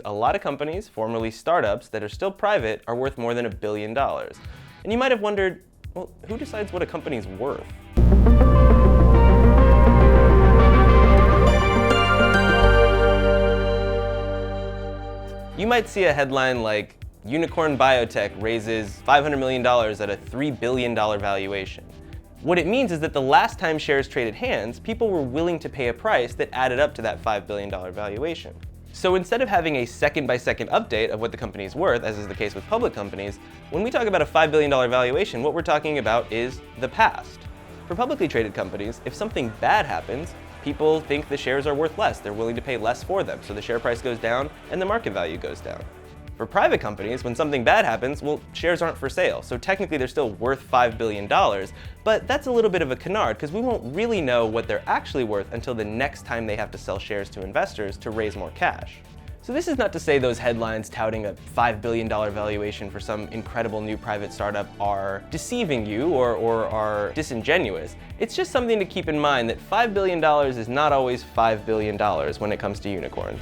A lot of companies, formerly startups, that are still private are worth more than $1 billion. And you might have wondered, well, who decides what a company's worth? You might see a headline like, Unicorn Biotech raises $500 million at a $3 billion valuation. What it means is that the last time shares traded hands, people were willing to pay a price that added up to that $5 billion valuation. So instead of having a second-by-second update of what the company is worth, as is the case with public companies, when we talk about a $5 billion valuation, what we're talking about is the past. For publicly traded companies, if something bad happens, people think the shares are worth less. They're willing to pay less for them, so the share price goes down and the market value goes down. For private companies, when something bad happens, well, shares aren't for sale, so technically they're still worth $5 billion, but that's a little bit of a canard because we won't really know what they're actually worth until the next time they have to sell shares to investors to raise more cash. So this is not to say those headlines touting a $5 billion valuation for some incredible new private startup are deceiving you or are disingenuous. It's just something to keep in mind that $5 billion is not always $5 billion when it comes to unicorns.